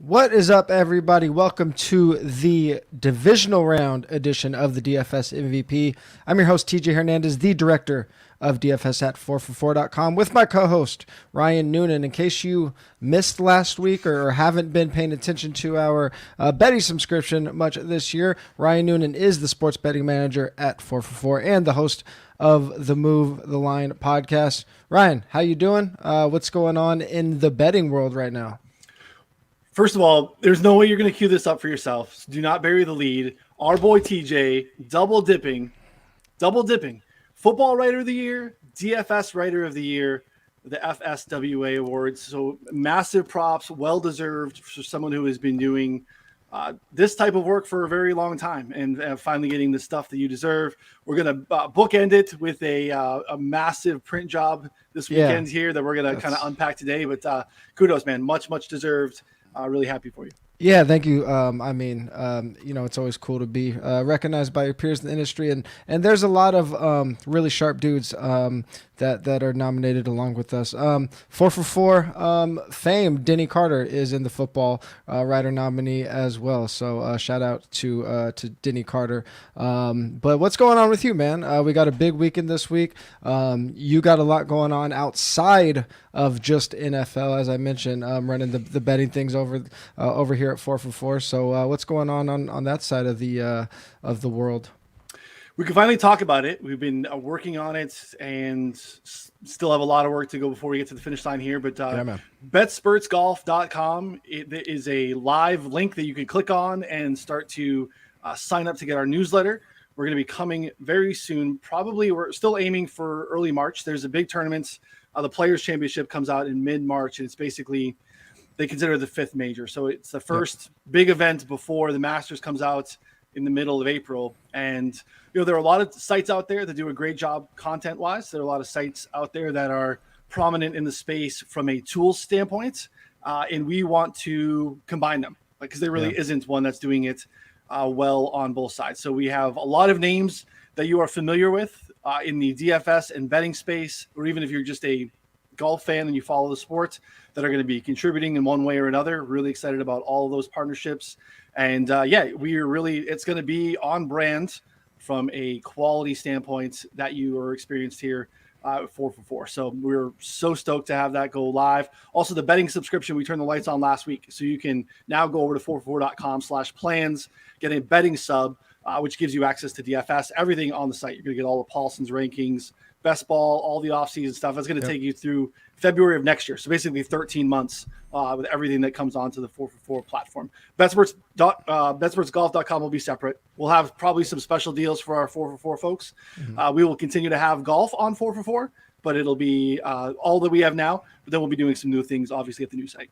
What is up, everybody? Welcome to the Divisional Round edition of the DFS MVP. I'm your host, TJ Hernandez, the director of DFS at 4for4.com, with my co-host, Ryan Noonan. In case you missed last week or haven't been paying attention to our betting subscription much this year, Ryan Noonan is the sports betting manager at 4for4 and the host of the Move the Line podcast. Ryan, how you doing? What's going on in the betting world right now? First of all, there's no way you're going to cue this up for yourself. So do not bury the lead. Our boy TJ, double dipping. Football Writer of the Year, DFS Writer of the Year, the FSWA Awards. So massive props, well-deserved for someone who has been doing this type of work for a very long time and finally getting the stuff that you deserve. We're going to bookend it with a massive print job this weekend here that we're going to kind of unpack today. But kudos, man. Much deserved. Really happy for you. Yeah, thank you. It's always cool to be recognized by your peers in the industry, and there's a lot of really sharp dudes that are nominated along with us. 4for4 fame, Denny Carter is in the football writer nominee as well. So shout out to Denny Carter. But what's going on with you, man? We got a big weekend this week. You got a lot going on outside of just NFL, as I mentioned, running the betting things over here at 4for4. So what's going on that side of the world? We can finally talk about it. We've been working on it and still have a lot of work to go before we get to the finish line here. But betspurtsgolf.com, it is a live link that you can click on and start to sign up to get our newsletter. We're going to be coming very soon. Probably we're still aiming for early March. There's a big tournament. The Players Championship comes out in mid-March, and it's basically they consider the fifth major. So it's the first big event before the Masters comes out in the middle of April. And, there are a lot of sites out there that do a great job content-wise. There are a lot of sites out there that are prominent in the space from a tools standpoint, and we want to combine them because there really isn't one that's doing it well on both sides. So we have a lot of names that you are familiar with in the DFS and betting space, or even if you're just a golf fan and you follow the sport, that are going to be contributing in one way or another. Really excited about all of those partnerships. And it's going to be on brand from a quality standpoint that you are experienced here at 4for4. So we're so stoked to have that go live. Also, the betting subscription, we turned the lights on last week. So you can now go over to 4for4.com/plans, get a betting sub, which gives you access to DFS, everything on the site. You're going to get all of Paulson's rankings, best ball, all the offseason stuff. That's going to take you through February of next year. So basically 13 months with everything that comes onto the 4for4 platform. Betsportsgolf.com will be separate. We'll have probably some special deals for our 4for4 folks. We will continue to have golf on 4for4, but it'll be all that we have now. But then we'll be doing some new things, obviously, at the new site.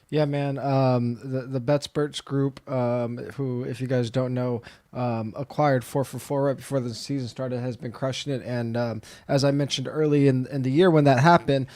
Yeah, man. The BetSperts group, who, if you guys don't know, acquired 4for4 right before the season started, has been crushing it. And as I mentioned early in the year when that happened,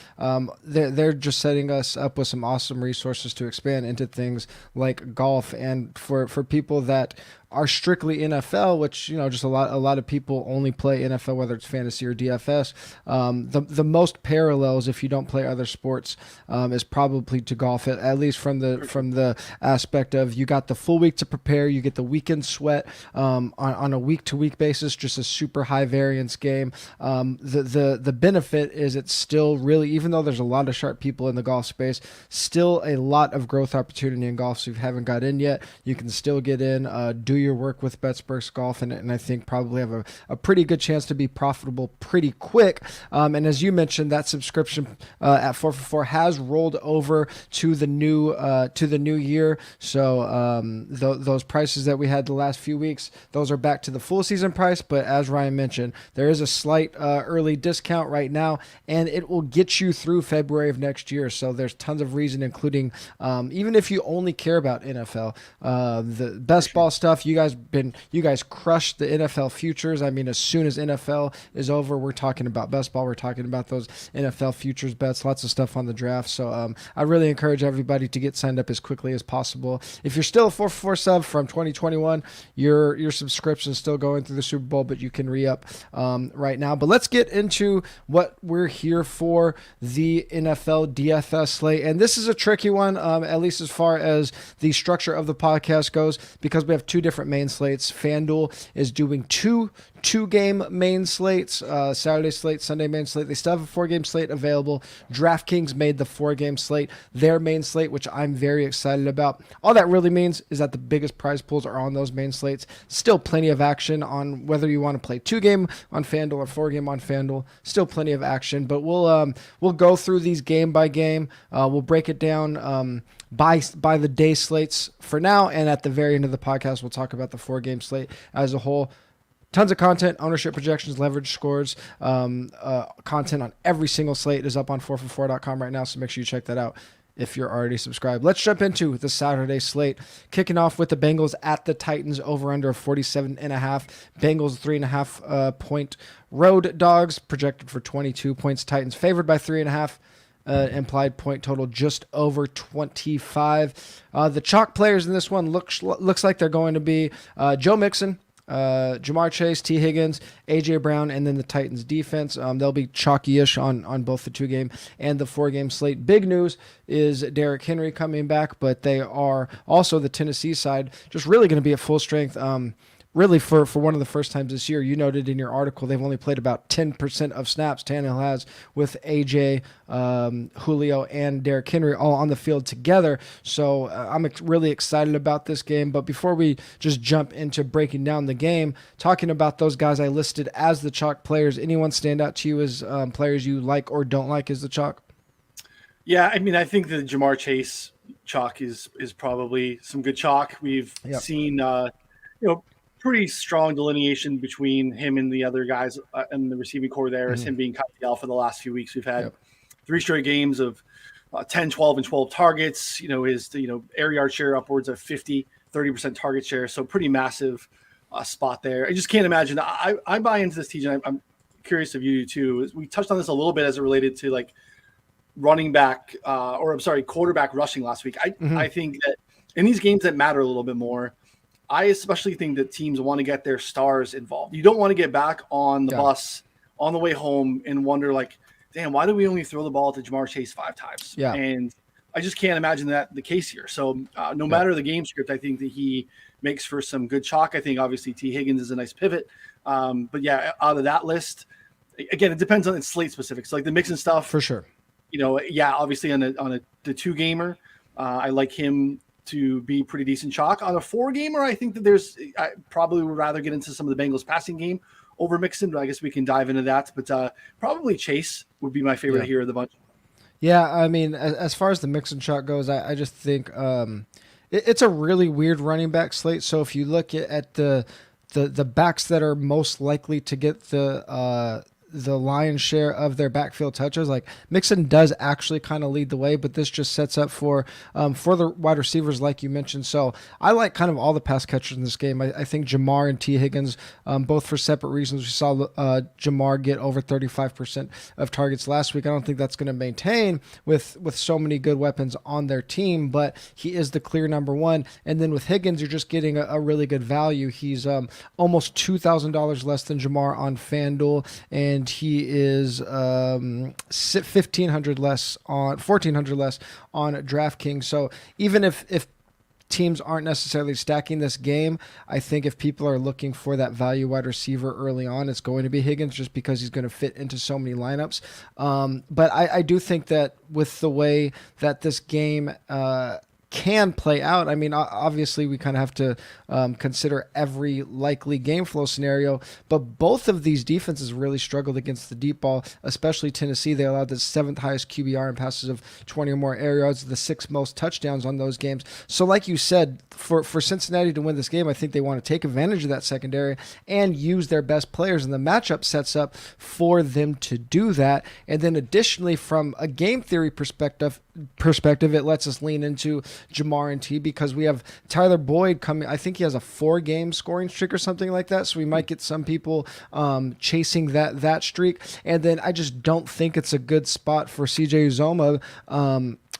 they're just setting us up with some awesome resources to expand into things like golf. And for people that are strictly NFL, which, just a lot of people only play NFL, whether it's fantasy or DFS. The most parallels, if you don't play other sports, is probably to golf, at least from the aspect of you got the full week to prepare, you get the weekend sweat on a week-to-week basis, just a super high variance game. The benefit is it's still really, even though there's a lot of sharp people in the golf space, still a lot of growth opportunity in golf. So if you haven't got in yet, you can still get in, do your work with BetSperts Golf, and I think probably have a pretty good chance to be profitable pretty quick. And as you mentioned, that subscription at 4for4 has rolled over to the new year. So those prices that we had the last few weeks, those are back to the full season price. But as Ryan mentioned, there is a slight early discount right now, and it will get you through February of next year. So there's tons of reason, including even if you only care about NFL, the best ball stuff. You guys crushed the NFL futures. I mean, as soon as NFL is over, we're talking about best ball. We're talking about those NFL futures bets, lots of stuff on the draft. So I really encourage everybody Cincinnati to get signed up as quickly as possible. If you're still a 4-4 sub from 2021, your subscription is still going through the Super Bowl, but you can re-up right now. But let's get into what we're here for, the NFL DFS slate. And this is a tricky one, at least as far as the structure of the podcast goes, because we have two different main slates. FanDuel is doing two-game main slates, Saturday slate, Sunday main slate. They still have a 4-game slate available. DraftKings made the 4-game slate their main slate, which I'm very excited about. All that really means is that the biggest prize pools are on those main slates. Still plenty of action on whether you want to play 2-game on FanDuel or 4-game on FanDuel. Still plenty of action, but we'll go through these game by game. We'll break it down by the day slates for now, and at the very end of the podcast, we'll talk about the 4-game slate as a whole. Tons of content, ownership projections, leverage scores, content on every single slate is up on 4for4.com right now, so make sure you check that out if you're already subscribed. Let's jump into the Saturday slate, kicking off with the Bengals at the Titans, over under 47.5. Bengals 3.5 point road dogs, projected for 22 points. Titans favored by 3.5. Implied point total just over 25. The chalk players in this one looks like they're going to be Joe Mixon, Jamar Chase, T. Higgins, A.J. Brown, and then the Titans defense. They'll be chalky-ish on both the 2-game and the 4-game slate. Big news is Derrick Henry coming back, but they are also, the Tennessee side, just really going to be at full strength. Really, for one of the first times this year, you noted in your article, they've only played about 10% of snaps. Tannehill has, with AJ, Julio, and Derrick Henry all on the field together. So I'm really excited about this game. But before we just jump into breaking down the game, talking about those guys I listed as the chalk players, anyone stand out to you as players you like or don't like as the chalk? Yeah, I mean, I think the Jamar Chase chalk is probably some good chalk. We've seen, pretty strong delineation between him and the other guys in the receiving core there, as him being kind of the alpha the last few weeks. We've had 3 straight games of 10, 12, and 12 targets. His air yard share upwards of 50, 30% target share. So pretty massive spot there. I just can't imagine. I buy into this, TJ. I'm curious of you too. We touched on this a little bit as it related to like quarterback rushing last week. I think that in these games that matter a little bit more, I especially think that teams want to get their stars involved. You don't want to get back on the bus on the way home and wonder like, damn, why did we only throw the ball to Jamar Chase 5 times? Yeah. And I just can't imagine that the case here. So no matter the game script, I think that he makes for some good chalk. I think obviously T. Higgins is a nice pivot. But yeah, out of that list, again, it depends on its slate specifics. Like the Mixon stuff. For sure. Obviously on the 2-gamer, I like him to be pretty decent chalk. On a 4-gamer, I think that I probably would rather get into some of the Bengals passing game over Mixon, but I guess we can dive into that. But probably Chase would be my favorite here of the bunch. Yeah, I mean, as far as the Mixon chalk goes, I just think it's a really weird running back slate. So if you look at the backs that are most likely to get the lion's share of their backfield touches, like Mixon does actually kind of lead the way, but this just sets up for the wide receivers like you mentioned. So I like kind of all the pass catchers in this game. I think Jamar and T. Higgins, both for separate reasons. We saw Jamar get over 35% of targets last week. I don't think that's going to maintain with so many good weapons on their team, but he is the clear number one. And then with Higgins, you're just getting a really good value. He's almost $2,000 less than Jamar on FanDuel, and he is $1,400 less on DraftKings. So even if teams aren't necessarily stacking this game, I think if people are looking for that value wide receiver early on, it's going to be Higgins, just because he's going to fit into so many lineups. But I do think that with the way that this game can play out, I mean, obviously we kind of have to consider every likely game flow scenario, but both of these defenses really struggled against the deep ball, especially Tennessee. They allowed the 7th highest QBR in passes of 20 or more air yards, the 6th most touchdowns on those games. So like you said, for Cincinnati to win this game, I think they want to take advantage of that secondary and use their best players, and the matchup sets up for them to do that. And then additionally, from a game theory perspective, it lets us lean into Jamar and T, because we have Tyler Boyd coming. I think he has a 4-game scoring streak or something like that, so we might get some people chasing that streak. And then I just don't think it's a good spot for CJ Uzoma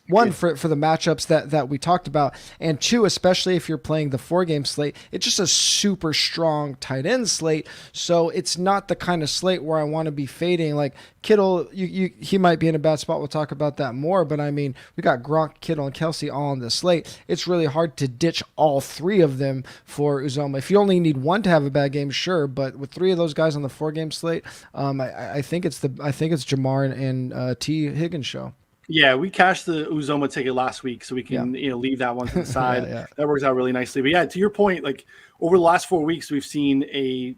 one for the matchups that we talked about, and two, especially if you're playing the 4-game slate, it's just a super strong tight end slate. So it's not the kind of slate where I want to be fading. Like Kittle, he might be in a bad spot. We'll talk about that more. But I mean, we got Gronk, Kittle, and Kelsey all on the slate. It's really hard to ditch all three of them for Uzomah. If you only need one to have a bad game, sure. But with three of those guys on the 4-game slate, I think it's Jamar and T Higgins show. Yeah, we cashed the Uzomah ticket last week, so we can leave that one to the side. That works out really nicely. But yeah, to your point, like over the last 4 weeks, we've seen a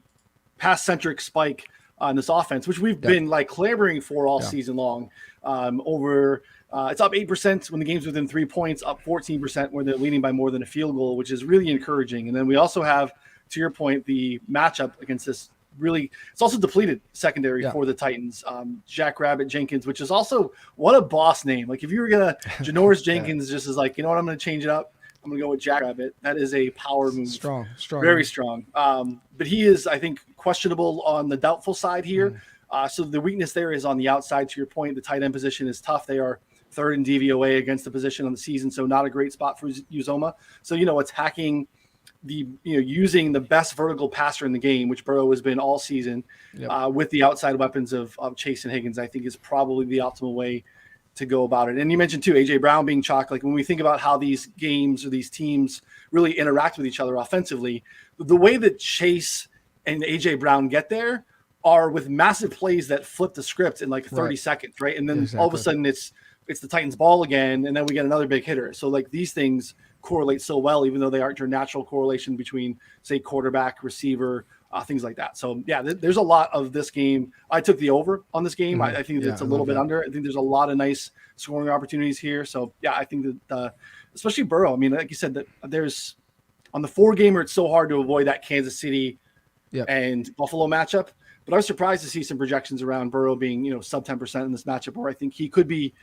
pass-centric spike on this offense, which we've been like clamoring for all season long. It's up 8% when the game's within 3 points, up 14% when they're leading by more than a field goal, which is really encouraging. And then we also have, to your point, the matchup against this. Really, it's also depleted secondary for the Titans. Jack Rabbit Jenkins, which is also what a boss name. Like if you were gonna Janoris Jenkins just is like, you know what, I'm gonna change it up. I'm gonna go with Jack Rabbit. That is a power move. Strong, very strong. But he is, I think, questionable on the doubtful side here. So the weakness there is on the outside. To your point, the tight end position is tough. They are third in DVOA against the position on the season, so not a great spot for Uzomah. So attacking using the best vertical passer in the game, which Burrow has been all season, with the outside weapons of Chase and Higgins, I think is probably the optimal way to go about it. And you mentioned too, AJ Brown being chalk. Like when we think about how these games or these teams really interact with each other offensively, the way that Chase and AJ Brown get there are with massive plays that flip the script in like 30 seconds, right? And then all of a sudden it's the Titans' ball again, and then we get another big hitter. So like these things correlate so well, even though they aren't your natural correlation between, say, quarterback, receiver, things like that. So yeah, there's a lot of this game. I took the over on this game. I think it's a little bit under. I think there's a lot of nice scoring opportunities here. So yeah, I think that especially Burrow. I mean, like you said, that there's on the 4-gamer, it's so hard to avoid that Kansas City and Buffalo matchup. But I was surprised to see some projections around Burrow being, sub 10% in this matchup, where I think he could be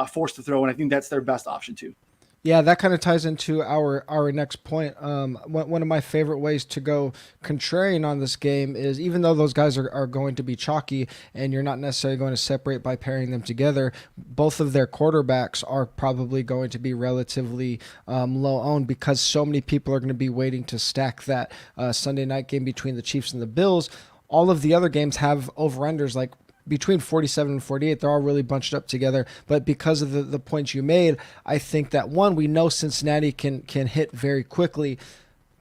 forced to throw, and I think that's their best option too. Yeah, that kind of ties into our next point. One of my favorite ways to go contrarian on this game is, even though those guys are going to be chalky and you're not necessarily going to separate by pairing them together, both of their quarterbacks are probably going to be relatively low owned, because so many people are going to be waiting to stack that Sunday night game between the Chiefs and the Bills. All of the other games have over-unders like between 47 and 48. They're all really bunched up together. But because of the points you made, I think that, one, we know Cincinnati can hit very quickly.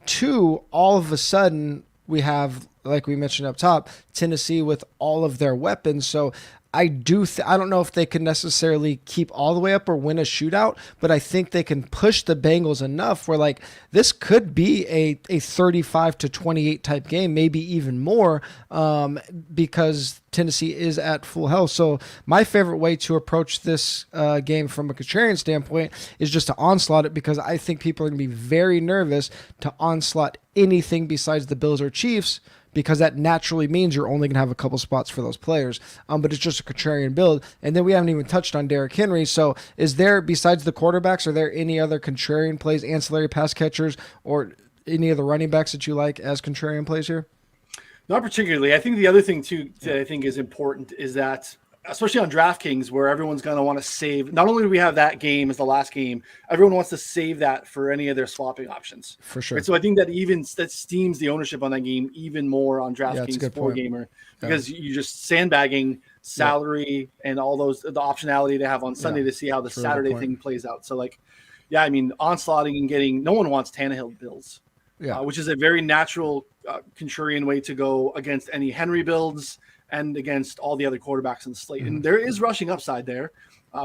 Two, all of a sudden we have, like we mentioned up top, Tennessee with all of their weapons. So I don't know if they can necessarily keep all the way up or win a shootout, but I think they can push the Bengals enough where like this could be a 35-28 type game, maybe even more, because Tennessee is at full health. So my favorite way to approach this game from a contrarian standpoint is just to onslaught it, because I think people are going to be very nervous to onslaught anything besides the Bills or Chiefs, because that naturally means you're only going to have a couple spots for those players. But it's just a contrarian build. And then we haven't even touched on Derrick Henry. So is there, besides the quarterbacks, are there any other contrarian plays, ancillary pass catchers, or any of the running backs that you like as contrarian plays here? Not particularly. I think the other thing too that I think is important is that, especially on DraftKings, where everyone's going to want to save, not only do we have that game as the last game, everyone wants to save that for any of their swapping options. For sure. Right? So I think that steams the ownership on that game even more on DraftKings 4-gamer, because you're just sandbagging salary and all those, the optionality they have on Sunday to see how the Saturday thing plays out. So like, yeah, I mean, onslaughting and getting, no one wants Tannehill Bills, which is a very natural contrarian way to go against any Henry builds and against all the other quarterbacks in the slate. And there is rushing upside there.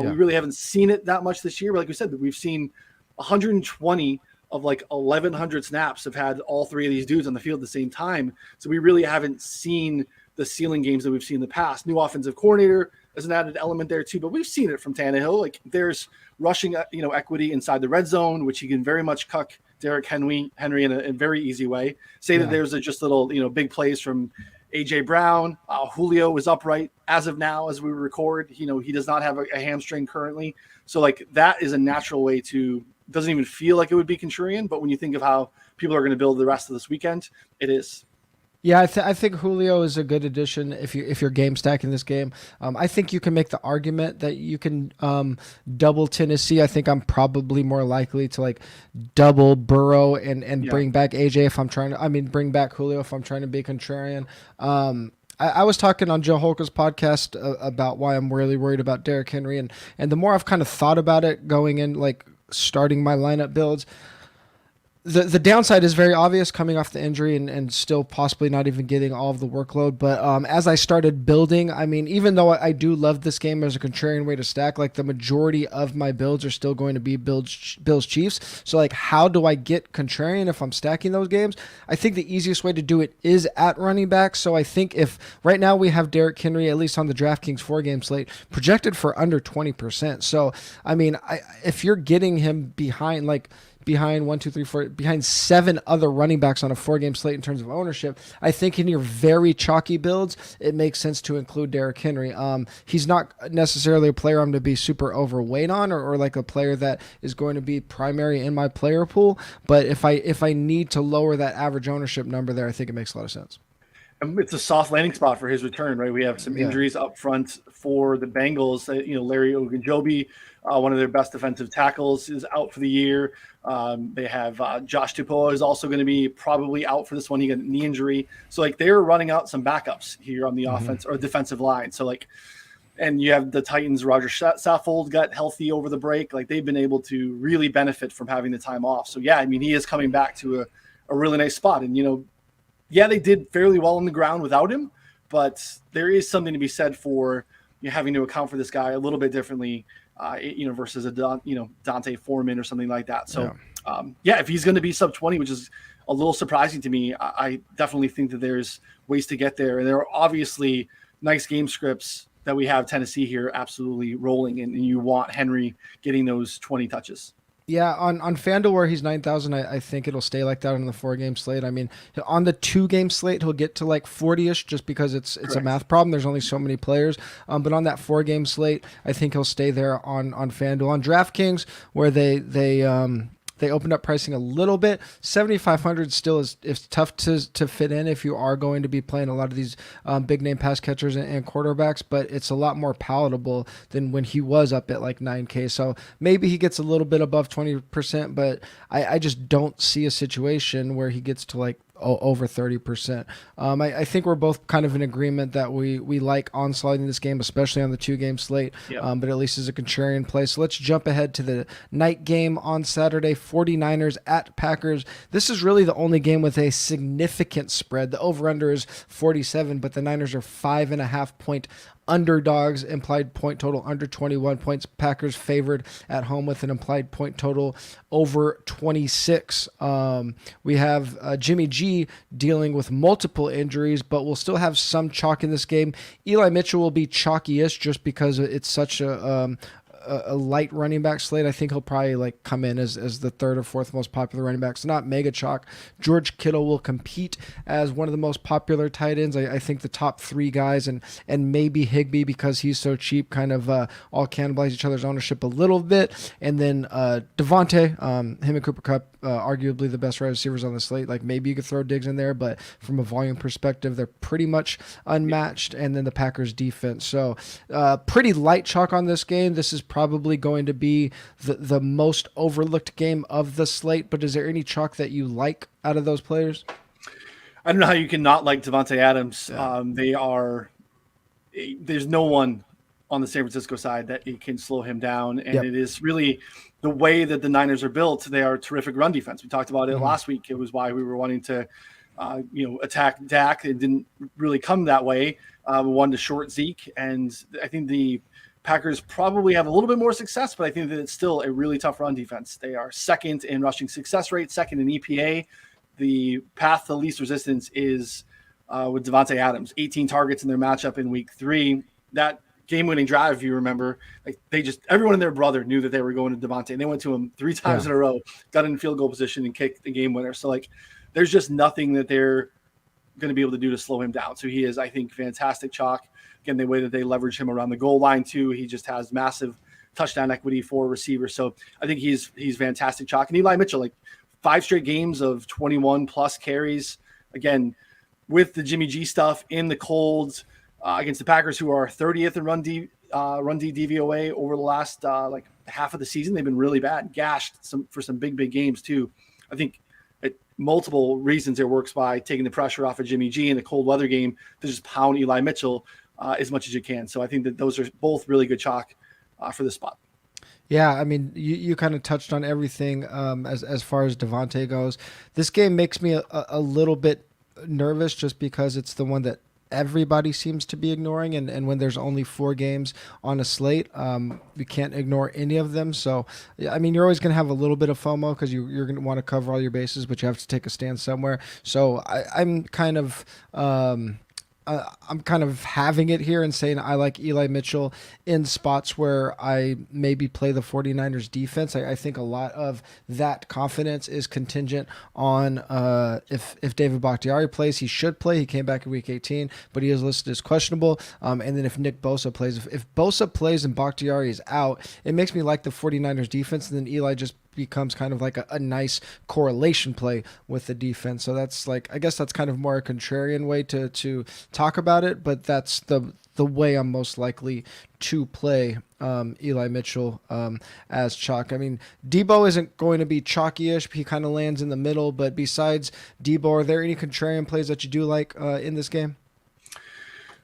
We really haven't seen it that much this year, but like we said, we've seen 120 of like 1,100 snaps have had all three of these dudes on the field at the same time. So we really haven't seen the ceiling games that we've seen in the past. New offensive coordinator is an added element there too, but we've seen it from Tannehill. Like there's rushing, equity inside the red zone, which he can very much cuck Derrick Henry in a very easy way. Say that there's just little, big plays from AJ Brown. Julio is upright as of now, as we record. He does not have a hamstring currently. So like that is a natural way to, doesn't even feel like it would be contrarian, but when you think of how people are going to build the rest of this weekend, it is. Yeah, I think Julio is a good addition if you're game stacking this game. I think you can make the argument that you can double Tennessee. I think I'm probably more likely to like double Burrow and Yeah. bring back AJ if I'm trying to. I mean, bring back Julio if I'm trying to be contrarian. I was talking on Joe Holker's podcast about why I'm really worried about Derrick Henry, and the more I've kind of thought about it going in, like starting my lineup builds, the downside is very obvious coming off the injury and still possibly not even getting all of the workload. But as I started building, I mean, even though I do love this game as a contrarian way to stack, like the majority of my builds are still going to be Bills Chiefs. So like, how do I get contrarian if I'm stacking those games? I think the easiest way to do it is at running back. So I think if right now we have Derrick Henry, at least on the DraftKings 4-game slate, projected for under 20%. So I mean, if you're getting him behind behind 7 other running backs on a 4-game slate in terms of ownership, I think in your very chalky builds, it makes sense to include Derrick Henry. He's not necessarily a player I'm going to be super overweight on or like a player that is going to be primary in my player pool. But if I need to lower that average ownership number there, I think it makes a lot of sense. It's a soft landing spot for his return, right? We have some injuries up front for the Bengals. Larry Ogunjobi, one of their best defensive tackles, is out for the year. They have Josh Tupou is also going to be probably out for this one. He got a knee injury. So like they're running out some backups here on the offense or defensive line. So like, and you have the Titans, Roger Saffold got healthy over the break. Like they've been able to really benefit from having the time off. So yeah, I mean, he is coming back to a really nice spot. And, yeah, they did fairly well on the ground without him, but there is something to be said for having to account for this guy a little bit differently, versus a Dante Foreman or something like that. So, if he's going to be sub 20, which is a little surprising to me, I definitely think that there's ways to get there. And there are obviously nice game scripts that we have Tennessee here absolutely rolling, and you want Henry getting those 20 touches. Yeah, on FanDuel where he's 9,000, I think it'll stay like that on the 4-game slate. I mean, on the 2-game slate, he'll get to like 40-ish just because it's a math problem. There's only so many players. But on that 4-game slate, I think he'll stay there on FanDuel. On DraftKings, where they opened up pricing a little bit. 7,500 still is tough to fit in if you are going to be playing a lot of these big name pass catchers and quarterbacks, but it's a lot more palatable than when he was up at like 9K. So maybe he gets a little bit above 20%, but I just don't see a situation where he gets to like over 30%. I think we're both kind of in agreement that we like onslaughting this game, especially on the 2-game slate, but at least as a contrarian play. So let's jump ahead to the night game on Saturday, 49ers at Packers. This is really the only game with a significant spread. The over-under is 47, but the Niners are 5.5-point underdogs, implied point total under 21 points. Packers favored at home with an implied point total over 26. We have Jimmy G dealing with multiple injuries, but we'll still have some chalk in this game. Eli Mitchell will be chalkiest just because it's such a light running back slate. I think he'll probably like come in as the 3rd or 4th most popular running back. So not mega chalk. George Kittle will compete as one of the most popular tight ends. I think the top 3 guys and maybe Higbee, because he's so cheap, kind of all cannibalize each other's ownership a little bit. And then Devontae, him and Cooper Kupp, arguably the best wide receivers on the slate. Like maybe you could throw Diggs in there, but from a volume perspective, they're pretty much unmatched. And then the Packers defense. So pretty light chalk on this game. This is probably going to be the most overlooked game of the slate, but is there any chalk that you like out of those players? I don't know how you can not like Devontae Adams. There's no one on the San Francisco side that can slow him down. And it is really the way that the Niners are built. They are a terrific run defense. We talked about it last week. It was why we were wanting to, attack Dak. It didn't really come that way. We wanted to short Zeke. And I think the Packers probably have a little bit more success, but I think that it's still a really tough run defense. They are 2nd in rushing success rate, 2nd in EPA. The path to least resistance is with Devontae Adams, 18 targets in their matchup in week 3. That game-winning drive, if you remember, like everyone and their brother knew that they were going to Devontae, and they went to him 3 times in a row, got in field goal position and kicked the game winner. So like, there's just nothing that they're going to be able to do to slow him down. So he is, I think, fantastic chalk. Again, the way that they leverage him around the goal line too, he just has massive touchdown equity for receivers. So I think he's fantastic chalk. And Eli Mitchell, like 5 straight games of 21 plus carries. Again, with the Jimmy G stuff in the cold against the Packers, who are 30th in run D DVOA over the last like half of the season. They've been really bad, gashed for some big games too. I think multiple reasons it works by taking the pressure off of Jimmy G in the cold weather game to just pound Eli Mitchell as much as you can. So I think that those are both really good chalk for this spot. Yeah, I mean, you kind of touched on everything as far as Devontae goes. This game makes me a little bit nervous just because it's the one that everybody seems to be ignoring, and when there's only 4 games on a slate, you can't ignore any of them. So, I mean, you're always going to have a little bit of FOMO because you're going to want to cover all your bases, but you have to take a stand somewhere. So I'm kind of having it here and saying I like Eli Mitchell in spots where I maybe play the 49ers defense. I think a lot of that confidence is contingent on if David Bakhtiari plays. He should play. He came back in week 18, but he is listed as questionable. And then if Nick Bosa plays, if Bosa plays and Bakhtiari is out, it makes me like the 49ers defense, and then Eli just becomes kind of like a nice correlation play with the defense. So that's like, I guess that's kind of more a contrarian way to talk about it, but that's the way I'm most likely to play Eli Mitchell as chalk. I mean, Debo isn't going to be chalky-ish. He kind of lands in the middle, but besides Debo, are there any contrarian plays that you do like in this game?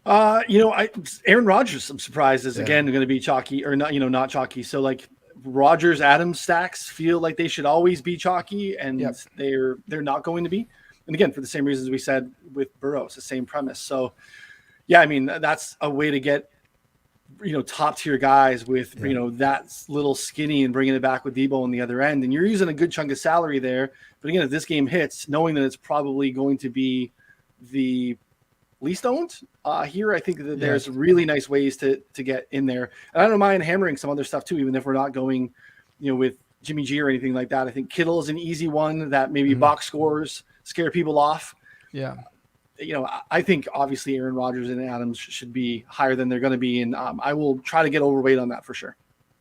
Aaron Rodgers, I'm surprised, is again going to be chalky or not, not chalky. So like, Rodgers Adams stacks feel like they should always be chalky, and they're not going to be. And again, for the same reasons we said with Burrow, it's the same premise. So yeah, I mean, that's a way to get top tier guys with that little skinny and bringing it back with Debo on the other end, and you're using a good chunk of salary there. But again, if this game hits, knowing that it's probably going to be the least owned here, I think that there's really nice ways to get in there. And I don't mind hammering some other stuff too, even if we're not going, with Jimmy G or anything like that. I think Kittle is an easy one that maybe box scores scare people off. Yeah. I think obviously Aaron Rodgers and Adams should be higher than they're going to be. And I will try to get overweight on that for sure.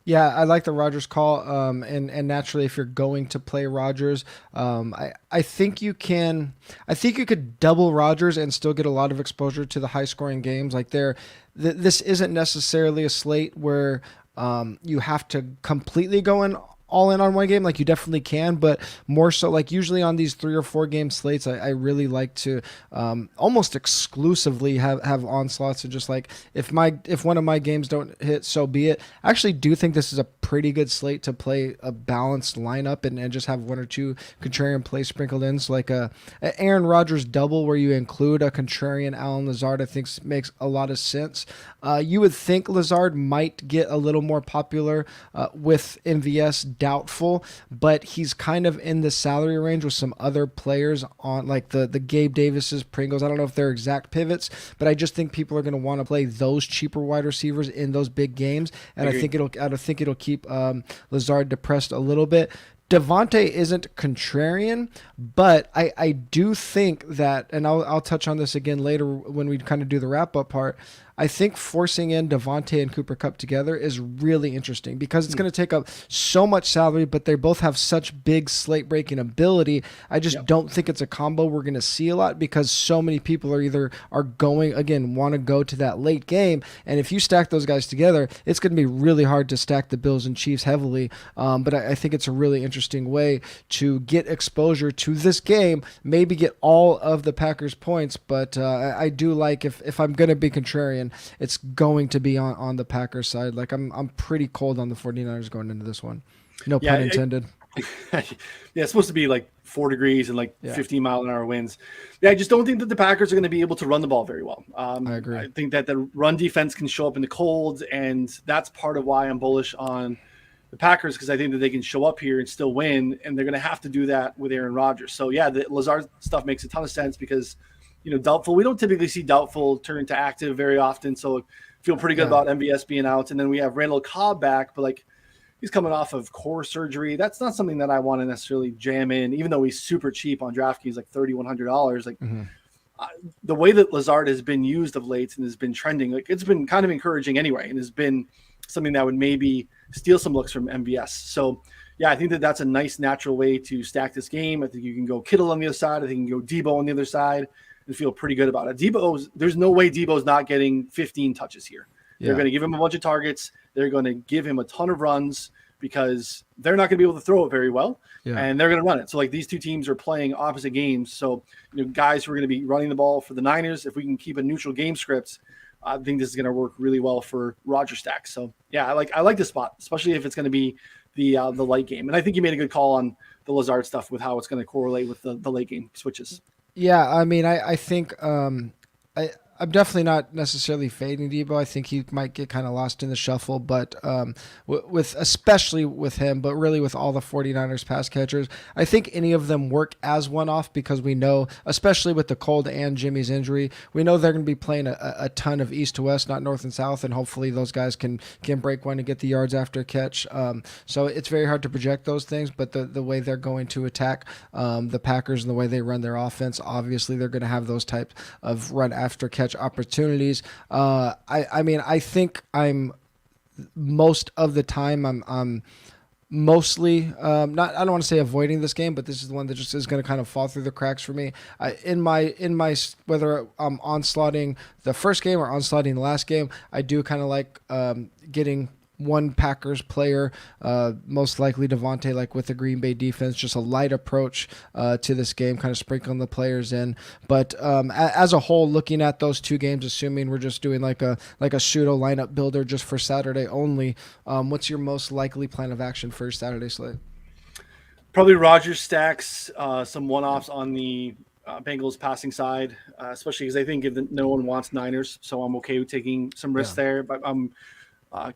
Yeah, I like the Rodgers call, and naturally, if you're going to play Rodgers, I think you can. I think you could double Rodgers and still get a lot of exposure to the high-scoring games. Like this isn't necessarily a slate where you have to completely go in all in on one game. Like, you definitely can, but more so like usually on these 3 or 4 game slates, I really like to almost exclusively have onslaughts, and just like if one of my games don't hit, so be it. I actually do think this is a pretty good slate to play a balanced lineup and just have 1 or 2 contrarian plays sprinkled in. So like a Aaron Rodgers double where you include a contrarian Allen Lazard, I think makes a lot of sense. You would think Lazard might get a little more popular with MVS, doubtful, but he's kind of in the salary range with some other players on like the Gabe Davises, Pringles. I don't know if they're exact pivots, but I just think people are going to want to play those cheaper wide receivers in those big games, and I think it'll keep Lazard depressed a little bit. Devontae isn't contrarian, but I do think that, and I'll touch on this again later when we kind of do the wrap-up part, I think forcing in Devontae and Cooper Kupp together is really interesting because it's going to take up so much salary, but they both have such big slate-breaking ability. I just don't think it's a combo we're going to see a lot because so many people are going, again, want to go to that late game, and if you stack those guys together, it's going to be really hard to stack the Bills and Chiefs heavily, but I think it's a really interesting way to get exposure to this game, maybe get all of the Packers points, but I do like if I'm going to be contrarian, it's going to be on the Packers side. Like I'm pretty cold on the 49ers going into this one. No pun intended. It's supposed to be like 4 degrees and like 15-mile-an-hour winds. Yeah, I just don't think that the Packers are going to be able to run the ball very well. I agree. I think that the run defense can show up in the cold, and that's part of why I'm bullish on the Packers, because I think that they can show up here and still win, and they're going to have to do that with Aaron Rodgers. So yeah, the Lazard stuff makes a ton of sense because doubtful. We don't typically see doubtful turn to active very often, so feel pretty good about MVS being out. And then we have Randall Cobb back, but like he's coming off of core surgery. That's not something that I want to necessarily jam in, even though he's super cheap on DraftKings, like $3,100. Like the way that Lazard has been used of late and has been trending, like it's been kind of encouraging anyway, and has been something that would maybe steal some looks from MVS. So yeah, I think that that's a nice natural way to stack this game. I think you can go Kittle on the other side. I think you can go Debo on the other side. and feel pretty good about it. There's no way Debo's not getting 15 touches here. They're going to give him a bunch of targets. They're going to give him a ton of runs because they're not going to be able to throw it very well, and they're going to run it. So like these two teams are playing opposite games. So guys who are going to be running the ball for the Niners, if we can keep a neutral game script, I think this is going to work really well for Roger Stacks. So yeah, I like this spot, especially if it's going to be the late game. And I think you made a good call on the Lazard stuff with how it's going to correlate with the late game switches. Yeah, I mean, I think I'm definitely not necessarily fading Debo. I think he might get kind of lost in the shuffle, but with especially with him, but really with all the 49ers pass catchers, I think any of them work as one-off because we know, especially with the cold and Jimmy's injury, we know they're going to be playing a ton of east to west, not north and south, and hopefully those guys can break one and get the yards after a catch. So it's very hard to project those things, but the way they're going to attack the Packers and the way they run their offense, obviously they're going to have those types of run after catch opportunities. I mean, I think I'm most of the time I'm mostly not. I don't want to say avoiding this game, but this is the one that just is going to kind of fall through the cracks for me. In my whether I'm onslaughting the first game or onslaughting the last game, I do kind of like getting one Packers player, most likely Devontae, like with the Green Bay defense, just a light approach to this game, kind of sprinkling the players in. But as a whole, looking at those two games, assuming we're just doing like a pseudo lineup builder just for Saturday only, what's your most likely plan of action for your Saturday slate? Probably Roger Stacks, some one-offs on the Bengals passing side, especially because I think no one wants Niners, so I'm okay with taking some risks there. But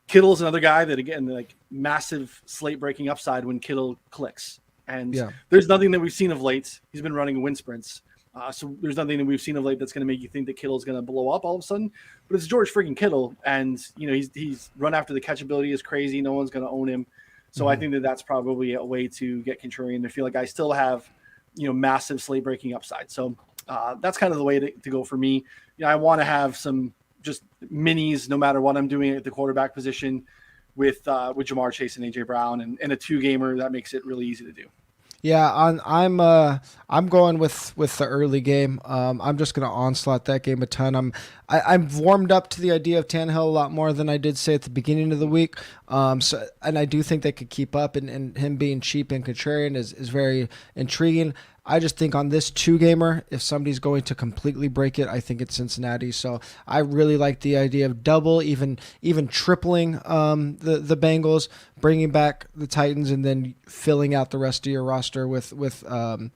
Kittle's another guy that, again, like massive slate breaking upside when Kittle clicks. And there's nothing that we've seen of late. He's been running wind sprints. So there's nothing that we've seen of late that's going to make you think that Kittle's going to blow up all of a sudden. But it's George freaking Kittle. And, he's run after the catchability is crazy. No one's going to own him. So I think that that's probably a way to get contrarian. I feel like I still have, massive slate breaking upside. So that's kind of the way to go for me. I want to have some just minis, no matter what I'm doing at the quarterback position with Jamar Chase and AJ Brown and a 2-gamer that makes it really easy to do. Yeah, I'm going with the early game. I'm just going to onslaught that game a ton. I'm warmed up to the idea of Tannehill a lot more than I did say at the beginning of the week. And I do think they could keep up, and him being cheap and contrarian is very intriguing. I just think on this 2-gamer, if somebody's going to completely break it, I think it's Cincinnati. So I really like the idea of double, even tripling the Bengals, bringing back the Titans, and then filling out the rest of your roster with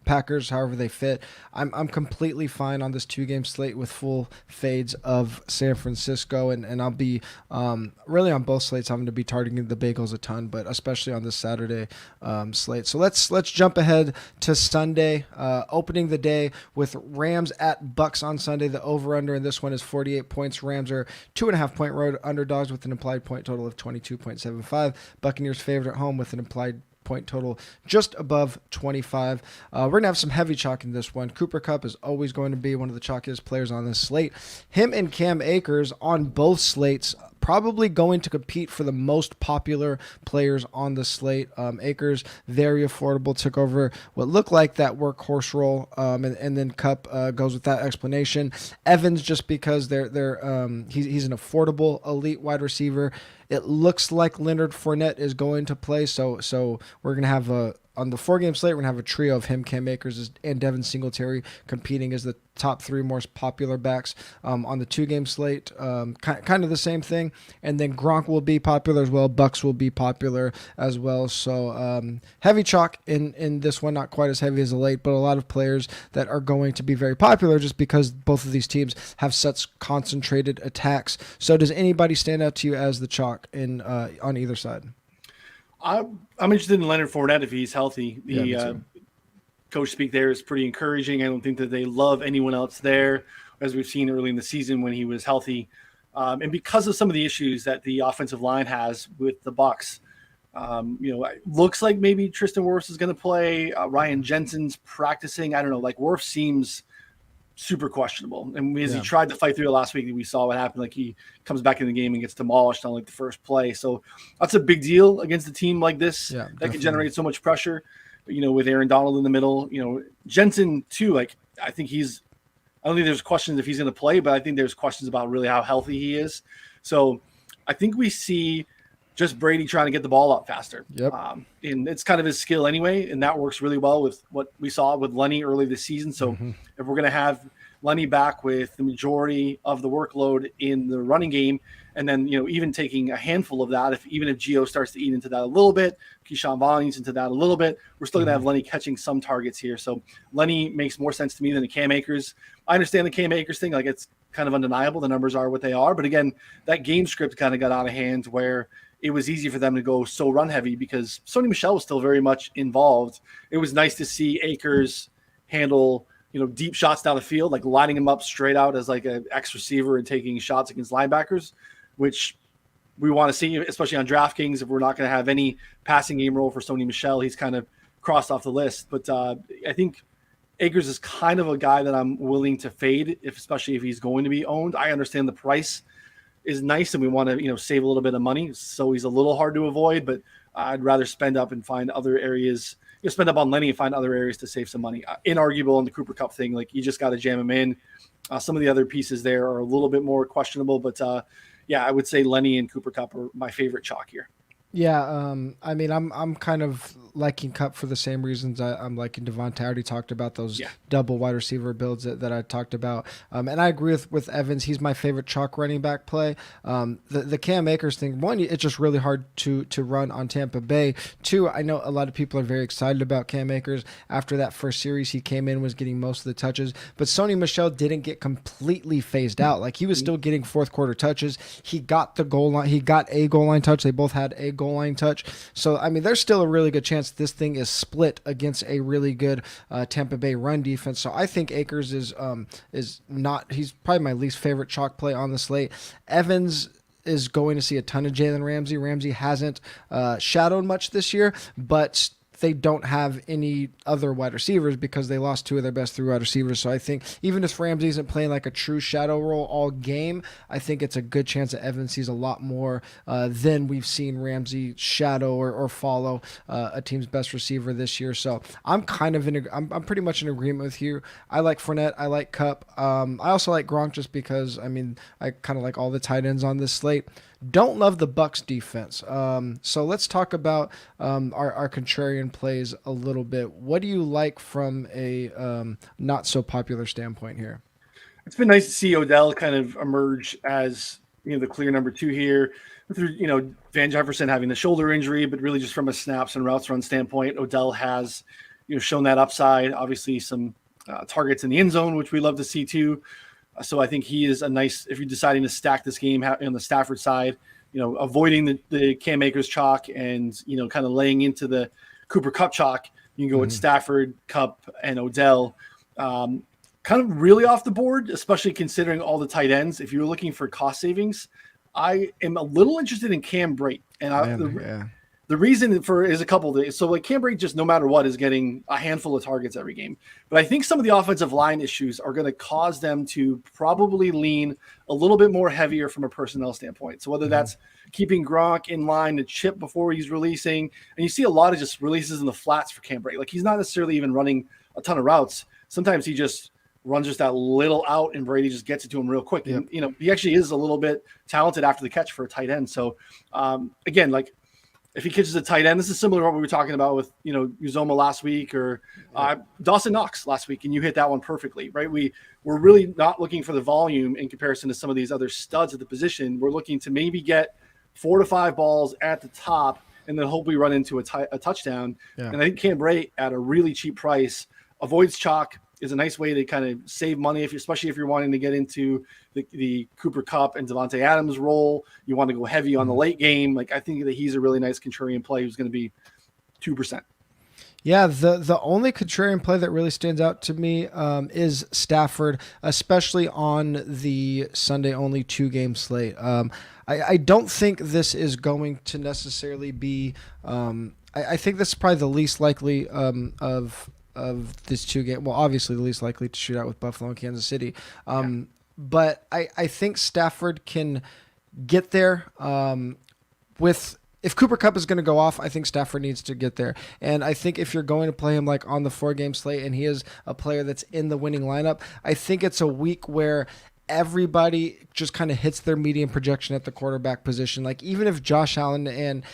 Packers, however they fit. I'm completely fine on this 2-game slate with full fades of San Francisco, and I'll be really on both slates. I'm going to be targeting the Bengals a ton, but especially on this Saturday slate. So let's jump ahead to Sunday. Opening the day with Rams at Bucs on Sunday. The over-under in this one is 48 points. Rams are 2.5-point road underdogs with an implied point total of 22.75. Buccaneers favored at home with an implied point total just above 25. We're going to have some heavy chalk in this one. Cooper Kupp is always going to be one of the chalkiest players on this slate. Him and Cam Akers on both slates probably going to compete for the most popular players on the slate. Akers, very affordable, took over what looked like that workhorse role, and then Kupp goes with that explanation. Evans, just because he's an affordable elite wide receiver. It looks like Leonard Fournette is going to play, so we're going to have on the 4-game slate, we're going to have a trio of him, Cam Akers, and Devin Singletary competing as the top 3 most popular backs. On the 2-game slate, kind of the same thing. And then Gronk will be popular as well. Bucs will be popular as well. So heavy chalk in this one, not quite as heavy as the late, but a lot of players that are going to be very popular just because both of these teams have such concentrated attacks. So does anybody stand out to you as the chalk on either side? I'm interested in Leonard Fournette if he's healthy. The coach speak there is pretty encouraging. I don't think that they love anyone else there, as we've seen early in the season when he was healthy. And because of some of the issues that the offensive line has with the Bucs, it looks like maybe Tristan Wirfs is going to play. Ryan Jensen's practicing. I don't know. Like Wirfs seems super questionable. And as he tried to fight through it last week, we saw what happened. Like he comes back in the game and gets demolished on like the first play. So that's a big deal against a team like this that can generate so much pressure, with Aaron Donald in the middle, Jensen too. Like I think he's don't think there's questions if he's going to play, but I think there's questions about really how healthy he is. So I think we see just Brady trying to get the ball up faster. Yep. And it's kind of his skill anyway, and that works really well with what we saw with Lenny early this season. So if we're going to have Lenny back with the majority of the workload in the running game, and then, even taking a handful of that, even if Gio starts to eat into that a little bit, Keyshawn Vaughn eats into that a little bit, we're still going to have Lenny catching some targets here. So Lenny makes more sense to me than the Cam Akers. I understand the Cam Akers thing. Like, it's kind of undeniable. The numbers are what they are. But again, that game script kind of got out of hand where it was easy for them to go so run heavy because Sony Michel was still very much involved. It was nice to see Akers handle, deep shots down the field, like lining him up straight out as like an X receiver and taking shots against linebackers, which we want to see, especially on DraftKings. If we're not going to have any passing game role for Sony Michel, he's kind of crossed off the list. But I think Akers is kind of a guy that I'm willing to fade, especially if he's going to be owned. I understand the price is nice and we want to, save a little bit of money. So he's a little hard to avoid, but I'd rather spend up and find other areas, spend up on Lenny and find other areas to save some money. Inarguable on the Cooper Kupp thing. Like, you just got to jam him in. Some of the other pieces there are a little bit more questionable, but I would say Lenny and Cooper Kupp are my favorite chalk here. Yeah, I mean, I'm kind of liking Kupp for the same reasons I'm liking Devontae. I already talked about those double wide receiver builds that I talked about, and I agree with Evans. He's my favorite chalk running back play. The Cam Akers thing, one, it's just really hard to run on Tampa Bay. Two, I know a lot of people are very excited about Cam Akers. After that first series, he came in, was getting most of the touches, but Sony Michel didn't get completely phased out. Like, he was still getting fourth quarter touches. He got the goal line. He got a goal line touch. They both had a goal line touch. So, I mean, there's still a really good chance this thing is split against a really good Tampa Bay run defense. So I think Akers is not, he's probably my least favorite chalk play on the slate. Evans is going to see a ton of Jalen Ramsey. Ramsey hasn't shadowed much this year, but they don't have any other wide receivers because they lost two of their best three wide receivers. So I think even if Ramsey isn't playing like a true shadow role all game, I think it's a good chance that Evans sees a lot more than we've seen Ramsey shadow or follow a team's best receiver this year. So I'm kind of I'm pretty much in agreement with you. I like Fournette. I like Kupp. I also like Gronk just because, I mean, I kind of like all the tight ends on this slate. Don't love the Bucs defense. So let's talk about our contrarian plays a little bit. What do you like from a not so popular standpoint here? It's been nice to see Odell kind of emerge as, the clear number two here. Through, Van Jefferson having the shoulder injury, but really just from a snaps and routes run standpoint, Odell has, shown that upside. Obviously, some targets in the end zone, which we love to see too. So I think he is a nice, if you're deciding to stack this game on the Stafford side, avoiding the Cam Akers chalk and, kind of laying into the Cooper Kupp chalk, you can go with Stafford, Kupp, and Odell. Kind of really off the board, especially considering all the tight ends. If you're looking for cost savings, I am a little interested in Cam Brate. And the reason for is a couple of days. So like Cam Brate, just no matter what, is getting a handful of targets every game. But I think some of the offensive line issues are going to cause them to probably lean a little bit more heavier from a personnel standpoint. So whether that's keeping Gronk in line to chip before he's releasing, and you see a lot of just releases in the flats for Cam Brate. Like, he's not necessarily even running a ton of routes. Sometimes he just runs just that little out and Brady just gets it to him real quick. Yep. And, he actually is a little bit talented after the catch for a tight end. So again, like, if he catches a tight end, this is similar to what we were talking about with, Uzoma last week or Dawson Knox last week, and you hit that one perfectly, right? We're really not looking for the volume in comparison to some of these other studs at the position. We're looking to maybe get 4 to 5 balls at the top and then hope we run into a touchdown. Yeah. And I think Cam Brate at a really cheap price avoids chalk, is a nice way to kind of save money, especially if you're wanting to get into the Cooper Kupp and Devontae Adams role. You want to go heavy on the late game. Like, I think that he's a really nice contrarian play who's going to be 2%. Yeah, the only contrarian play that really stands out to me is Stafford, especially on the Sunday only 2-game slate. I don't think this is going to necessarily be. I think this is probably the least likely of this 2-game. Well, obviously the least likely to shoot out with Buffalo and Kansas City. But I think Stafford can get there with if Cooper Kupp is going to go off, I think Stafford needs to get there. And I think if you're going to play him like on the 4-game slate and he is a player that's in the winning lineup, I think it's a week where everybody just kind of hits their median projection at the quarterback position. Like even if Josh Allen and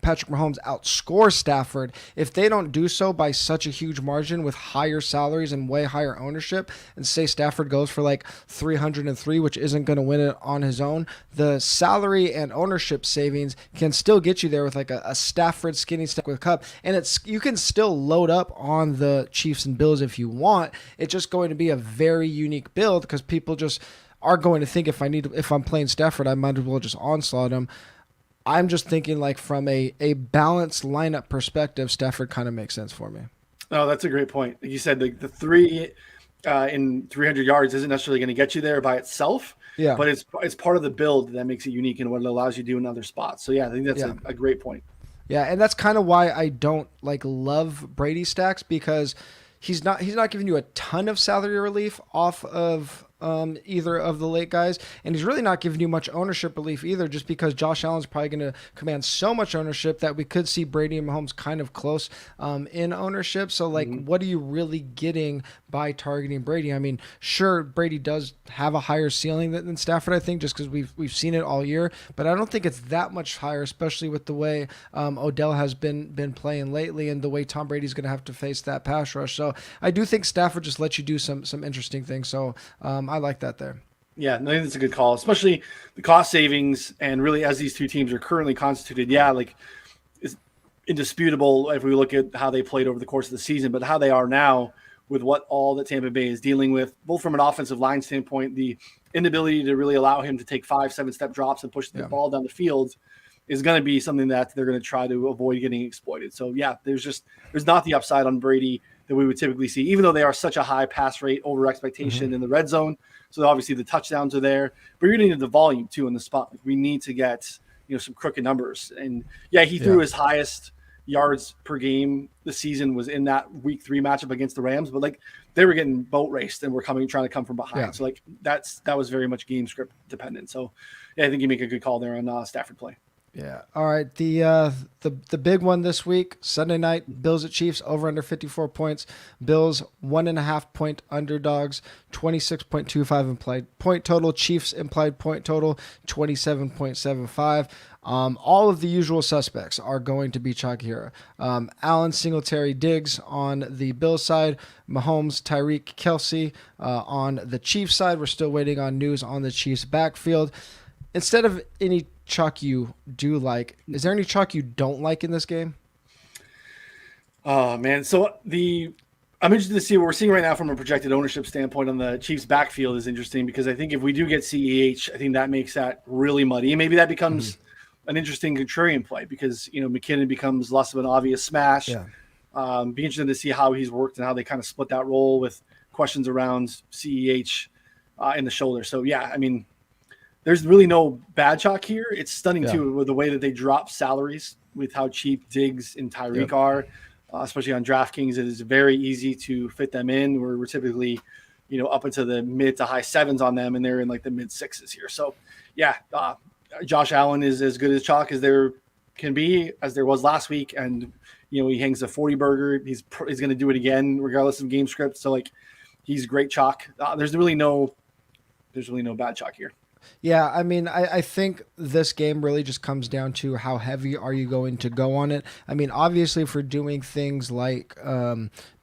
Patrick Mahomes outscore Stafford, if they don't do so by such a huge margin with higher salaries and way higher ownership, and say Stafford goes for like 303, which isn't going to win it on his own, the salary and ownership savings can still get you there with like a Stafford skinny stack with Kupp, and you can still load up on the Chiefs and Bills if you want. It's just going to be a very unique build because people just are going to think if I'm playing Stafford, I might as well just onslaught him. I'm just thinking like from a balanced lineup perspective, Stafford kind of makes sense for me. Oh, that's a great point. Like you said, the 3 in 300 yards isn't necessarily going to get you there by itself. Yeah. But it's part of the build that makes it unique and what it allows you to do in other spots. So, yeah, I think that's a great point. Yeah, and that's kind of why I don't like love Brady stacks, because he's not giving you a ton of salary relief off of either of the late guys, and he's really not giving you much ownership relief either, just because Josh Allen's probably going to command so much ownership that we could see Brady and Mahomes kind of close in ownership. So like, what are you really getting by targeting Brady? I mean, sure, Brady does have a higher ceiling than Stafford, I think, just because we've seen it all year, but I don't think it's that much higher, especially with the way Odell has been playing lately and the way Tom Brady's going to have to face that pass rush. So I do think Stafford just lets you do some interesting things. So I like that there. Yeah, I think that's a good call, especially the cost savings. And really, as these two teams are currently constituted, like it's indisputable if we look at how they played over the course of the season, but how they are now with what all that Tampa Bay is dealing with, both from an offensive line standpoint, the inability to really allow him to take 5-7 step drops and push the ball down the field is going to be something that they're going to try to avoid getting exploited. So yeah, there's not the upside on Brady that we would typically see, even though they are such a high pass rate over expectation in the red zone. So obviously the touchdowns are there, but you're going to need the volume too in the spot. Like we need to get, some crooked numbers. And he threw his highest yards per game this season was in that week 3 matchup against the Rams, but like they were getting boat raced and were trying to come from behind. Yeah. So like that was very much game script dependent. So yeah, I think you make a good call there on Stafford play. Yeah. All right. The big one this week, Sunday night, Bills at Chiefs, over under 54 points. Bills 1.5 point underdogs, 26.25 implied point total. Chiefs implied point total 27.75. All of the usual suspects are going to be chalky here. Allen, Singletary, Diggs on the Bills side. Mahomes, Tyreek, Kelsey on the Chiefs side. We're still waiting on news on the Chiefs backfield. Instead of any chalk you do like, is there any chalk you don't like in this game? Oh man, so I'm interested to see what we're seeing right now from a projected ownership standpoint on the Chiefs backfield is interesting, because I think if we do get CEH, I think that makes that really muddy, and maybe that becomes an interesting contrarian play, because McKinnon becomes less of an obvious smash. Be interested to see how he's worked and how they kind of split that role with questions around CEH in the shoulder. So yeah, I mean, there's really no bad chalk here. It's stunning too with the way that they drop salaries with how cheap Diggs and Tyreek are, especially on DraftKings. It is very easy to fit them in. We're typically, up into the mid to high 7s on them, and they're in like the mid 6s here. So yeah, Josh Allen is as good as chalk as there can be, as there was last week. And, he hangs a 40 burger. He's going to do it again, regardless of game script. So like, he's great chalk. There's really no bad chalk here. Yeah, I mean, I think this game really just comes down to how heavy are you going to go on it. I mean, obviously, if we're doing things like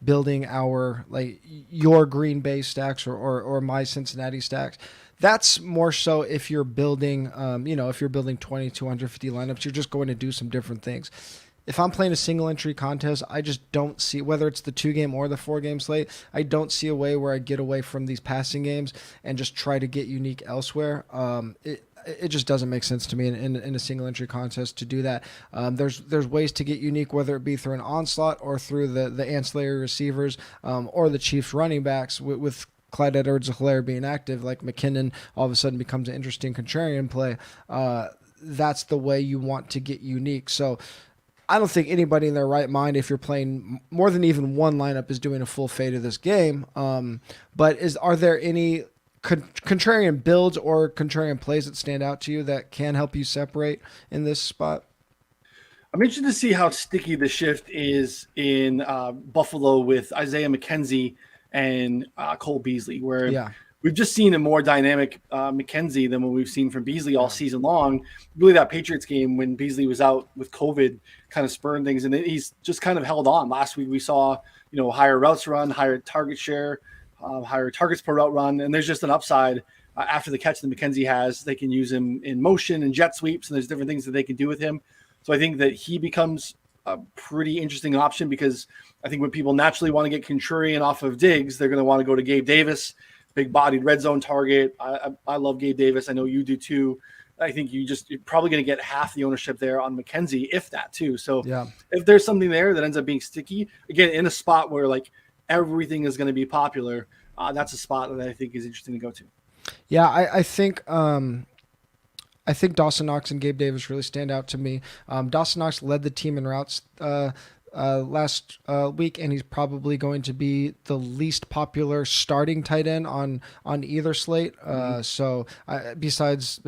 building your Green Bay stacks or my Cincinnati stacks, that's more so if you're building, if you're building 20, 250 lineups, you're just going to do some different things. If I'm playing a single entry contest, I just don't see, whether it's the 2-game or the 4-game slate, I don't see a way where I get away from these passing games and just try to get unique elsewhere. It just doesn't make sense to me in a single entry contest to do that. There's ways to get unique, whether it be through an onslaught or through the ancillary receivers or the Chiefs running backs with Clyde Edwards-Helaire being active, like McKinnon all of a sudden becomes an interesting contrarian play. That's the way you want to get unique. So I don't think anybody in their right mind, if you're playing more than even one lineup, is doing a full fade of this game. But are there any contrarian builds or contrarian plays that stand out to you that can help you separate in this spot? I'm interested to see how sticky the shift is in Buffalo with Isaiah McKenzie and Cole Beasley, where Yeah. we've just seen a more dynamic McKenzie than what we've seen from Beasley all season long. Really, that Patriots game when Beasley was out with COVID kind of spurned things, and he's just kind of held on. Last week we saw, higher routes run, higher target share, higher targets per route run, and there's just an upside after the catch that McKenzie has. They can use him in motion and jet sweeps, and there's different things that they can do with him. So I think that he becomes a pretty interesting option because I think when people naturally want to get contrarian off of Diggs, they're going to want to go to Gabe Davis, big-bodied red zone target. I love Gabe Davis. I know you do too. I think you're probably going to get half the ownership there on McKenzie, if that too. So if there's something there that ends up being sticky, again, in a spot where like everything is going to be popular, that's a spot that I think is interesting to go to. Yeah, I think Dawson Knox and Gabe Davis really stand out to me. Dawson Knox led the team in routes last week, and he's probably going to be the least popular starting tight end on either slate. So besides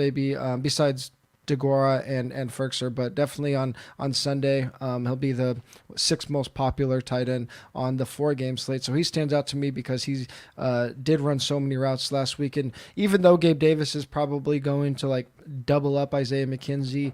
DeGora and Ferkser, but definitely on Sunday, he'll be the sixth most popular tight end on the 4-game slate. So he stands out to me because he did run so many routes last week. And even though Gabe Davis is probably going to like double up Isaiah McKenzie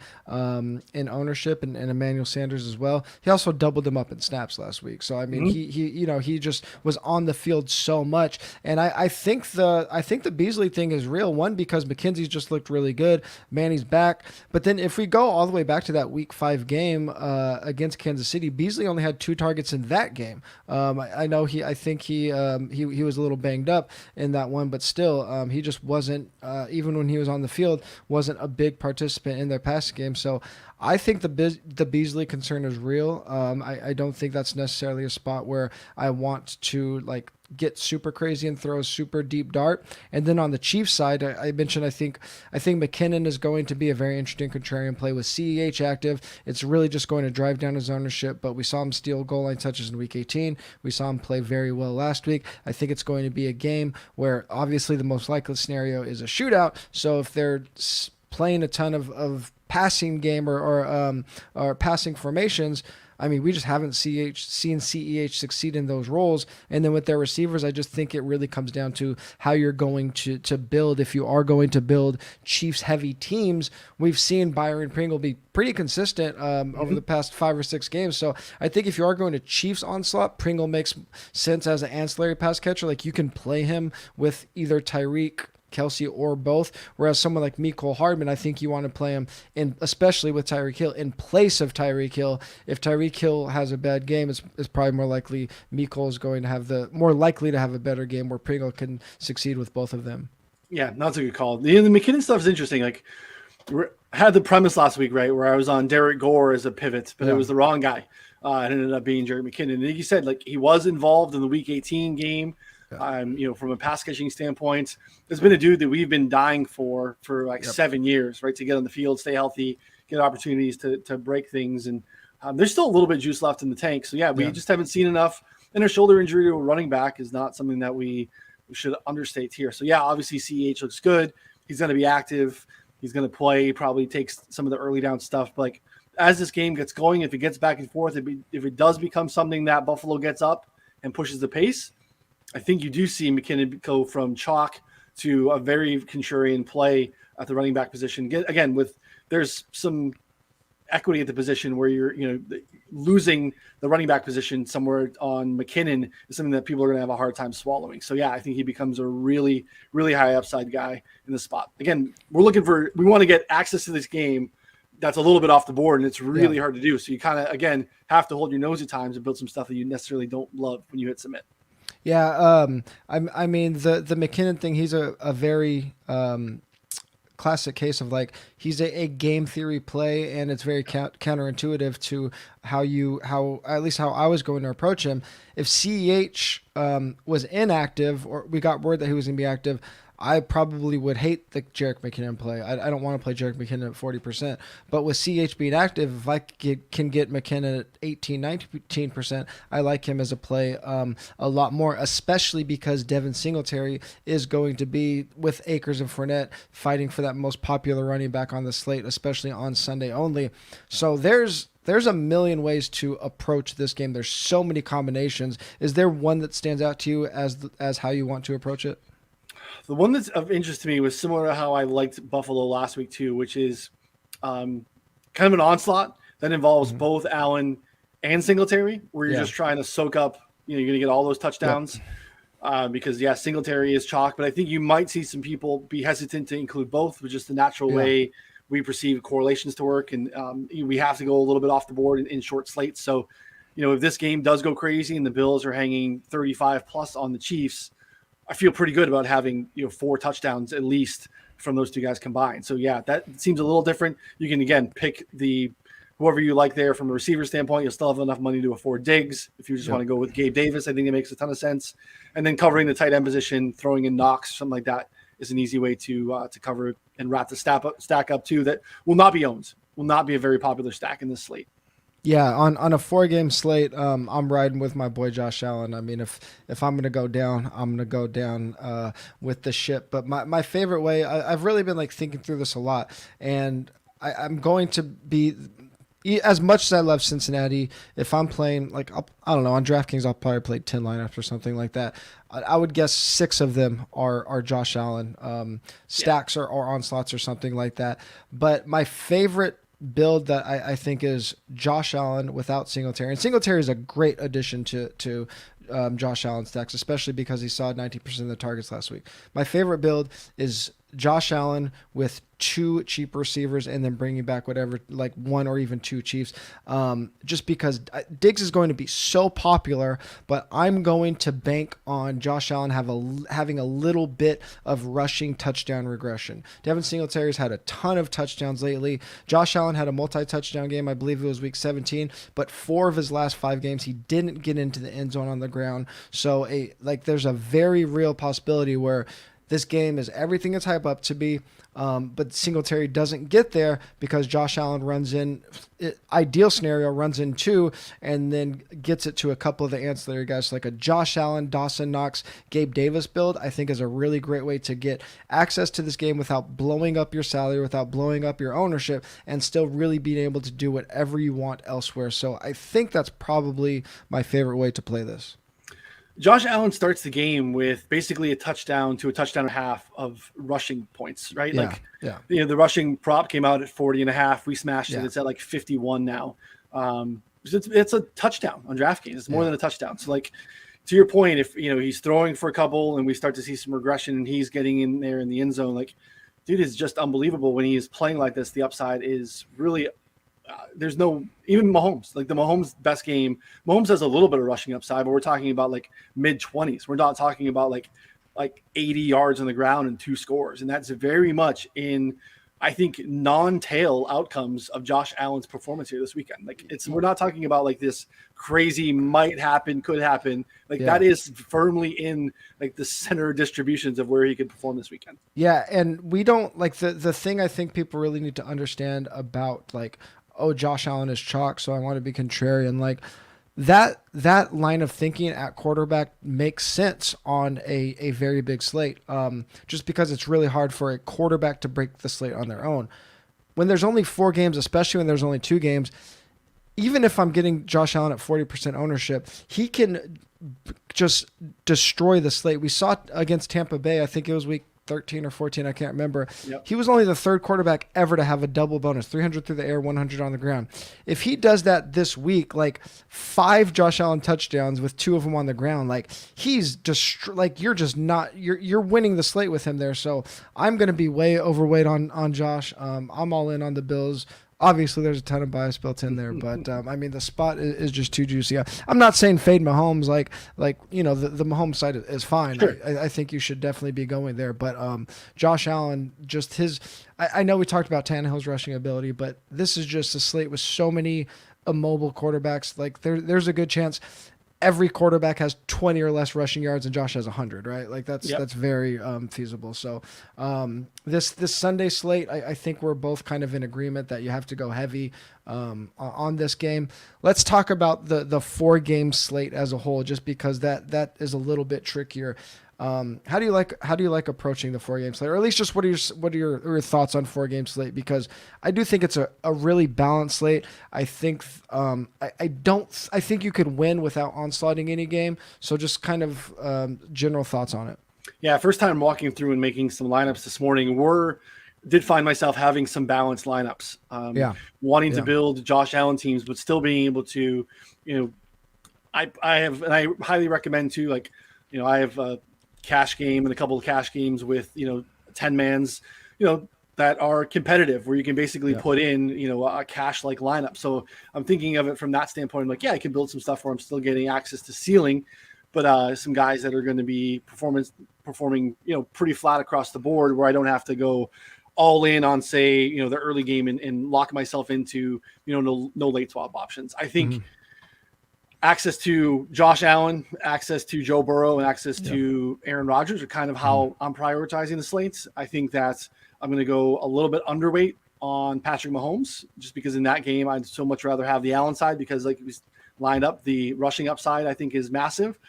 in ownership and Emmanuel Sanders as well, he also doubled him up in snaps last week. So I mean, he just was on the field so much. And I think the Beasley thing is real. One, because McKenzie's just looked really good. Manny's back. But then if we go all the way back to that Week 5 game against Kansas City, Beasley only had 2 targets in that game. I know I think he was a little banged up in that one, but still he just wasn't even when he was on the field wasn't a big participant in their passing game. So I think the Beasley concern is real. I don't think that's necessarily a spot where I want to like get super crazy and throw a super deep dart. And then on the Chiefs side, I mentioned I think McKinnon is going to be a very interesting contrarian play with CEH active. It's really just going to drive down his ownership, but we saw him steal goal line touches in Week 18. We saw him play very well last week. I think it's going to be a game where obviously the most likely scenario is a shootout. So if they're playing a ton of passing game or passing formations, I mean, we just haven't seen CEH succeed in those roles. And then with their receivers, I just think it really comes down to how you're going to build. If you are going to build Chiefs-heavy teams, we've seen Byron Pringle be pretty consistent over the past 5 or 6 games. So I think if you are going to Chiefs onslaught, Pringle makes sense as an ancillary pass catcher. Like you can play him with either Tyreek, Kelsey, or both. Whereas someone like Mecole Hardman, I think you want to play him in, especially with Tyreek Hill, in place of Tyreek Hill. If Tyreek Hill has a bad game, it's probably more likely Mecole is going to have more likely to have a better game where Pringle can succeed with both of them. Yeah, that's a good call. The McKinnon stuff is interesting. Like, I had the premise last week, right, where I was on Derek Gore as a pivot, but it was the wrong guy. It ended up being Jerry McKinnon. And he said, like, he was involved in the Week 18 game. From a pass catching standpoint, there's been a dude that we've been dying for like 7 years, right? To get on the field, stay healthy, get opportunities to break things. And there's still a little bit of juice left in the tank. So we just haven't seen enough. And a shoulder injury to a running back is not something that we should understate here. So obviously CEH looks good. He's going to be active. He's going to play, probably takes some of the early down stuff. But like as this game gets going, if it gets back and forth, if it does become something that Buffalo gets up and pushes the pace, I think you do see McKinnon go from chalk to a very contrarian play at the running back position. Again, there's some equity at the position where you're losing the running back position somewhere on McKinnon is something that people are going to have a hard time swallowing. So I think he becomes a really, really high upside guy in the spot. Again, we want to get access to this game that's a little bit off the board, and it's really hard to do. So you kind of, again, have to hold your nose at times and build some stuff that you necessarily don't love when you hit submit. Yeah, I mean the McKinnon thing. He's a very classic case of like he's a game theory play, and it's very counterintuitive to how at least how I was going to approach him. If CEH was inactive, or we got word that he was going to be active, I probably would hate the Jerick McKinnon play. I don't want to play Jerick McKinnon at 40%. But with CH being active, if I can get McKinnon at 18, 19%, I like him as a play a lot more, especially because Devin Singletary is going to be with Akers and Fournette fighting for that most popular running back on the slate, especially on Sunday only. So there's a million ways to approach this game. There's so many combinations. Is there one that stands out to you as how you want to approach it? The one that's of interest to me was similar to how I liked Buffalo last week too, which is kind of an onslaught that involves both Allen and Singletary, where you're just trying to soak up, you're going to get all those touchdowns because Singletary is chalk, but I think you might see some people be hesitant to include both, with just the natural way we perceive correlations to work. And we have to go a little bit off the board in short slates. So, if this game does go crazy and the Bills are hanging 35 plus on the Chiefs, I feel pretty good about having 4 touchdowns at least from those two guys combined. So that seems a little different. You can again pick whoever you like there from a receiver standpoint. You'll still have enough money to afford Diggs. If you just want to go with Gabe Davis, I think it makes a ton of sense. And then covering the tight end position, throwing in Knox, something like that is an easy way to cover and wrap the stack up too. That will not be owned. Will not be a very popular stack in this slate. Yeah, on a 4-game slate, I'm riding with my boy Josh Allen. I mean, if I'm going to go down, I'm going to go down with the ship. But my favorite way, I've really been thinking through this a lot, and I'm going to be, as much as I love Cincinnati, if I'm playing, I don't know, on DraftKings, I'll probably play 10 lineups or something like that. I would guess 6 of them are Josh Allen stacks or onslaughts or something like that. But my favorite build that I think is Josh Allen without Singletary. And Singletary is a great addition to Josh Allen stacks, especially because he saw 90% of the targets last week. My favorite build is Josh Allen with 2 cheap receivers and then bringing back whatever, 1 or even 2 Chiefs, just because Diggs is going to be so popular, but I'm going to bank on Josh Allen having a little bit of rushing touchdown regression. Devin Singletary's had a ton of touchdowns lately. Josh Allen had a multi-touchdown game, I believe it was week 17, but 4 of his last 5 games, he didn't get into the end zone on the ground. So there's a very real possibility where this game is everything it's hyped up to be, but Singletary doesn't get there because Josh Allen runs in, ideal scenario, runs in 2 and then gets it to a couple of the ancillary guys. Like a Josh Allen, Dawson Knox, Gabe Davis build, I think is a really great way to get access to this game without blowing up your salary, without blowing up your ownership, and still really being able to do whatever you want elsewhere. So I think that's probably my favorite way to play this. Josh Allen starts the game with basically a touchdown to a touchdown and a half of rushing points, right? The rushing prop came out at 40.5. We smashed it. It's at 51 now. It's a touchdown on DraftKings. It's more than a touchdown. So to your point, if he's throwing for a couple and we start to see some regression and he's getting in there in the end zone, dude is just unbelievable when he is playing like this. The upside is really there's no, even Mahomes, the Mahomes best game. Mahomes has a little bit of rushing upside, but we're talking about mid 20s. We're not talking about like 80 yards on the ground and 2 scores. And that's very much in, I think, non-tail outcomes of Josh Allen's performance here this weekend. We're not talking about this crazy might happen, could happen. That is firmly in the center distributions of where he could perform this weekend. Yeah. And we don't the thing I think people really need to understand about Josh Allen is chalk, so I want to be contrarian. That line of thinking at quarterback makes sense on a very big slate, just because it's really hard for a quarterback to break the slate on their own. When there's only 4 games, especially when there's only 2 games, even if I'm getting Josh Allen at 40% ownership, he can just destroy the slate. We saw it against Tampa Bay. I think it was week 13 or 14, I can't remember. Yep. He was only the 3rd quarterback ever to have a double bonus, 300 through the air, 100 on the ground. If he does that this week, 5 Josh Allen touchdowns with 2 of them on the ground, he's just you're winning the slate with him there. So I'm going to be way overweight on Josh. I'm all in on the Bills. Obviously, there's a ton of bias built in there, but the spot is just too juicy. I'm not saying fade Mahomes, the Mahomes side is fine. Sure. I think you should definitely be going there, but Josh Allen, just I know we talked about Tannehill's rushing ability, but this is just a slate with so many immobile quarterbacks. There's a good chance every quarterback has 20 or less rushing yards and Josh has 100, right? Like that's Yep. very feasible. So this Sunday slate, I think we're both kind of in agreement that you have to go heavy on this game. Let's talk about the 4-game slate as a whole, just because that is a little bit trickier. How do you like approaching the 4-game slate, or at least just what are your thoughts on 4-game slate? Because I do think it's a really balanced slate. I think I think you could win without onslaughting any game. So just kind of general thoughts on it. Yeah, first time walking through and making some lineups this morning. Did find myself having some balanced lineups. Wanting to build Josh Allen teams, but still being able to, I highly recommend too. Like, I have a cash game and a couple of cash games with 10-mans, that are competitive, where you can basically put in a cash like lineup. So I'm thinking of it from that standpoint. I'm like, I can build some stuff where I'm still getting access to ceiling, but some guys that are going to be performing pretty flat across the board, where I don't have to go all in on, say, the early game and lock myself into no late swap options. I think access to Josh Allen, access to Joe Burrow, and access to Aaron Rodgers are kind of how I'm prioritizing the slates. I think that I'm going to go a little bit underweight on Patrick Mahomes, just because in that game I'd so much rather have the Allen side, because like we lined up, the rushing upside I think is massive.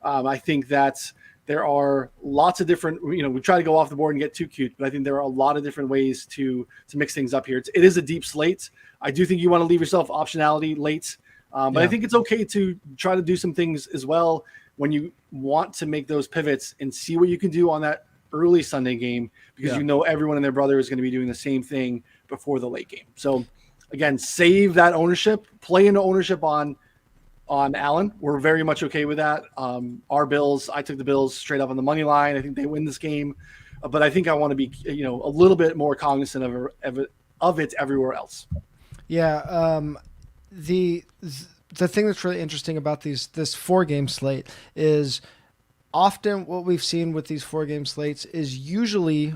I think that there are lots of different, we try to go off the board and get too cute, but I think there are a lot of different ways to mix things up here. It is a deep slate. I do think you want to leave yourself optionality late, but I think it's okay to try to do some things as well when you want to make those pivots and see what you can do on that early Sunday game, because everyone and their brother is going to be doing the same thing before the late game. So again, save that ownership, play into ownership on Allen. We're very much okay with that. Our Bills, I took the Bills straight up on the money line. I think they win this game, but I think I want to be, a little bit more cognizant of it everywhere else. Yeah. The thing that's really interesting about this 4-game slate is often what we've seen with these 4-game slates is usually,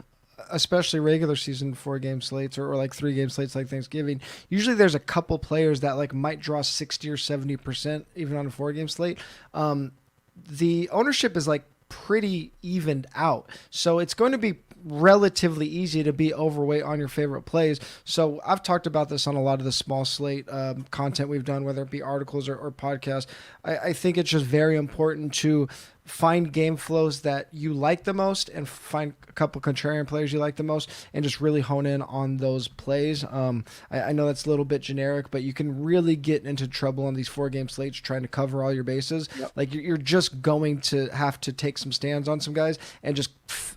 especially regular season 4-game slates or like 3-game slates like Thanksgiving, usually there's a couple players that like might draw 60 or 70% even on a 4-game slate. The ownership is like pretty evened out, so it's going to be relatively easy to be overweight on your favorite plays. So I've talked about this on a lot of the small slate content we've done, whether it be articles or podcasts. I think it's just very important to find game flows that you like the most and find a couple contrarian players you like the most and just really hone in on those plays. I know that's a little bit generic, but you can really get into trouble on these 4-game slates trying to cover all your bases. Yep. Like you're just going to have to take some stands on some guys, and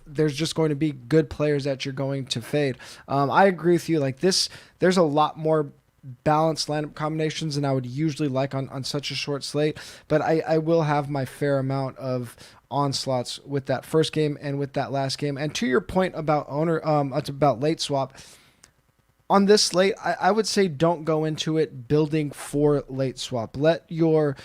there's just going to be good players that you're going to fade. I agree with you. Like there's a lot more balanced lineup combinations than I would usually like on such a short slate, but I will have my fair amount of onslaughts with that first game and with that last game. And to your point about about late swap on this slate, I would say don't go into it building for late swap. Let your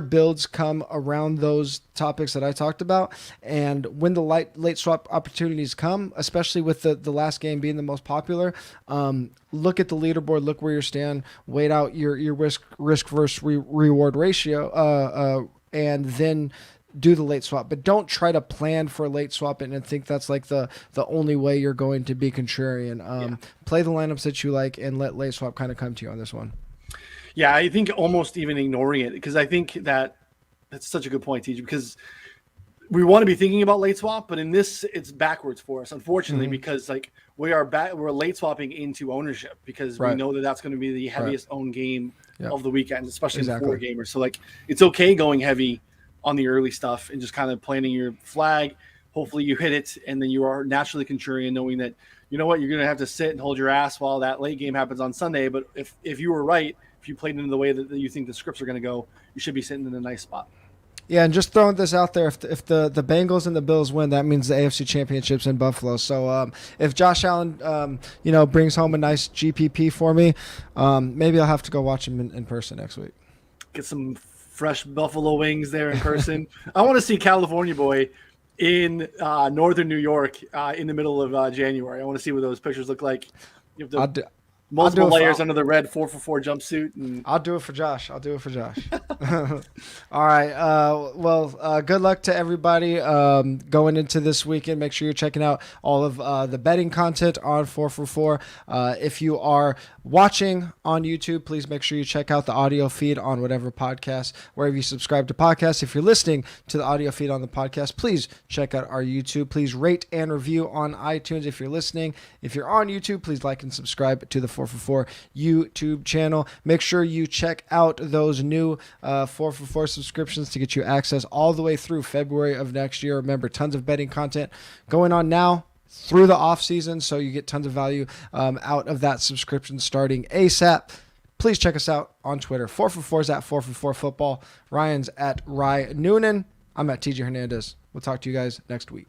builds come around those topics that I talked about, and when the late swap opportunities come, especially with the last game being the most popular, look at the leaderboard, look where you stand, wait out your risk versus reward ratio, and then do the late swap. But don't try to plan for late swap and think that's like the only way you're going to be contrarian. Play the lineups that you like and let late swap kind of come to you on this one. Yeah, I think almost even ignoring it, because I think that's such a good point, TJ, because we want to be thinking about late swap, but in this, it's backwards for us, unfortunately, because like we're late swapping into ownership, because we know that's going to be the heaviest owned game of the weekend, especially in the 4-gamer. So like, it's okay going heavy on the early stuff and just kind of planting your flag. Hopefully you hit it, and then you are naturally contrarian, knowing that, you're going to have to sit and hold your ass while that late game happens on Sunday. But if you were right, if you played into the way that you think the scripts are going to go, you should be sitting in a nice spot. Yeah, and just throwing this out there, if the Bengals and the Bills win, that means the AFC Championship's in Buffalo. So if Josh Allen, brings home a nice GPP for me, maybe I'll have to go watch him in person next week. Get some fresh buffalo wings there in person. I want to see California boy in northern New York in the middle of January. I want to see what those pictures look like. You have the multiple layers under the red 4-for-4 jumpsuit. And I'll do it for Josh. All right. Good luck to everybody going into this weekend. Make sure you're checking out all of the betting content on 4for4. If you are watching on YouTube, please make sure you check out the audio feed on whatever podcast, wherever you subscribe to podcasts. If you're listening to the audio feed on the podcast, please check out our YouTube. Please rate and review on iTunes if you're listening. If you're on YouTube, please like and subscribe to the 4for4 YouTube channel. Make sure you check out those new 4for4 subscriptions to get you access all the way through February of next year. Remember, tons of betting content going on now through the off season, so you get tons of value out of that subscription starting ASAP. Please check us out on Twitter. 4for4 is at 4for4 football. Ryan's at Ryan Noonan. I'm at TJ Hernandez. We'll talk to you guys next week.